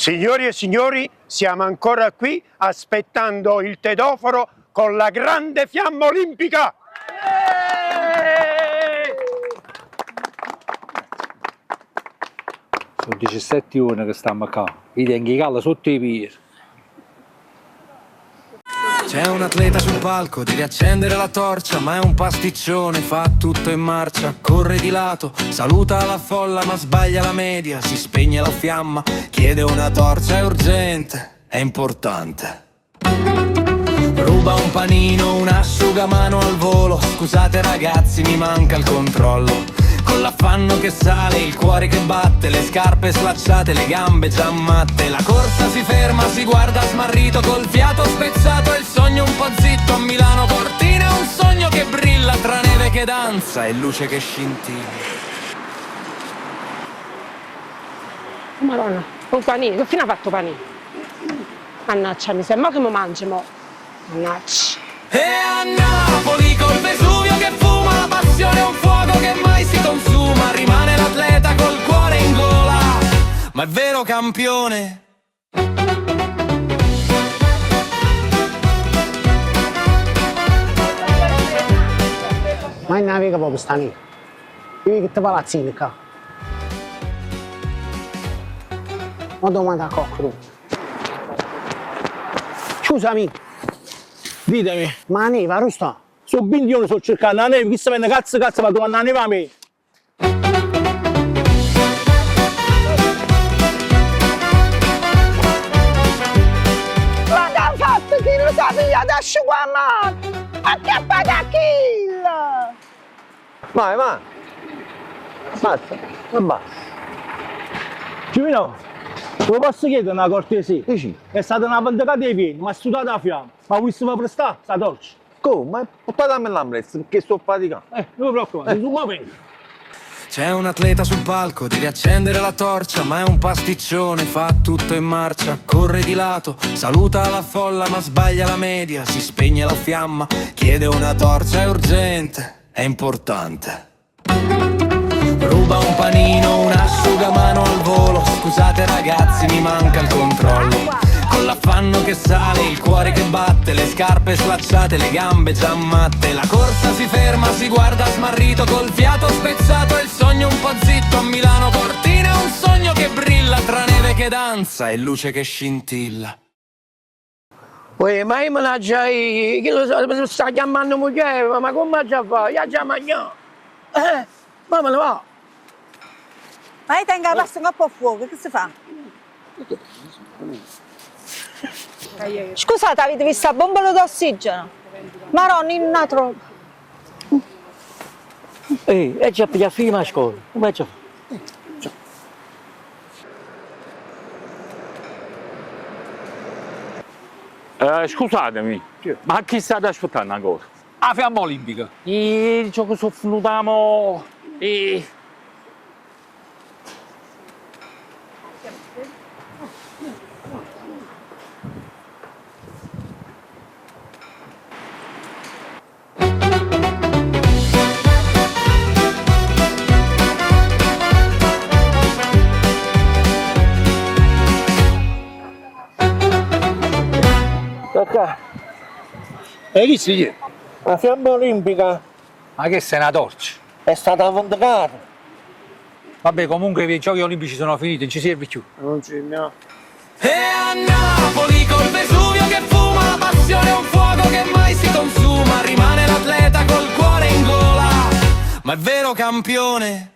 Signori e signori, siamo ancora qui aspettando il tedoforo con la grande fiamma olimpica! Sono 17 ore che stiamo qua, i tengo calla sotto i piedi. C'è un atleta sul palco, deve accendere la torcia, ma è un pasticcione, fa tutto in marcia, corre di lato, saluta la folla ma sbaglia la media, si spegne la fiamma, chiede una torcia, è urgente, è importante. Ruba un panino, un asciugamano al volo, scusate ragazzi mi manca il controllo. Con l'affanno che sale, il cuore che batte, le scarpe slacciate, le gambe già matte. La corsa si ferma, si guarda smarrito, col fiato spezzato e il sogno un po' zitto. A Milano Cortina è un sogno che brilla tra neve che danza e luce che scintilla. Madonna, un panino, che fine ha fatto panino? Mannaggia, mi sembra che mi mangi, mo. Mannaggia. E a Napoli col Vesuvio che fuma, la passione è un fuoco che mai si consuma. Rimane l'atleta col cuore in gola, ma è vero campione. Ma in naviga proprio sta lì. Io che ti palazzini qua. Ma domanda a cocco. Scusami. Ditemi, Ma la neve, rusta? su 20 ore sto cercando la neve, chi sta venendo cazzo va a domandare la neve a me. Ma che ha fatto chi lo sa via da asciugamano? Ma che paga kill? Vai, va. Basta, non basta. Gimino, lo posso chiedere una cortesia? Dici? È stata una vendicata dei piedi, ma è sudata la fiamma. Ma visto mi prestare, sta torcia. Come? Ma poi dammi l'ambrezza perché sto faticando. Non mi preoccupare, su muovendo. C'è un atleta sul palco, deve accendere la torcia, ma è un pasticcione, fa tutto in marcia, corre di lato, saluta la folla ma sbaglia la media, si spegne la fiamma, chiede una torcia, è urgente, è importante. Ruba un panino, un asciugamano al volo, scusate ragazzi mi manca il controllo. Con l'affanno che sale, il cuore che batte, le scarpe slacciate, le gambe già matte. La corsa si ferma, si guarda smarrito, col fiato spezzato e il sogno un po' zitto. A Milano Cortina è un sogno che brilla tra neve che danza e luce che scintilla. Uè, ma io mannaggia, chi lo sa, mi sta chiamando moglie, ma come già fa? Io già mangiato. Ma me ne va. Ma io tengo la pasta un po' a fuoco, che si fa? Scusate, avete visto la bombola d'ossigeno? Maronna, in una troppo. Ehi, è già pigliato fino a scuola, come è già Scusatemi, ma chi state aspettando ancora? La fiamma olimpica. Il gioco soffnutamo e... Perché? E chi si? La fiamma olimpica Ma che sei una torcia? è stata vendicata. Vabbè, comunque i giochi olimpici sono finiti, non ci serve più. Non ci no. E a Napoli col Vesuvio che fuma, la passione è un fuoco che mai si consuma. Rimane l'atleta col cuore in gola, ma è vero campione.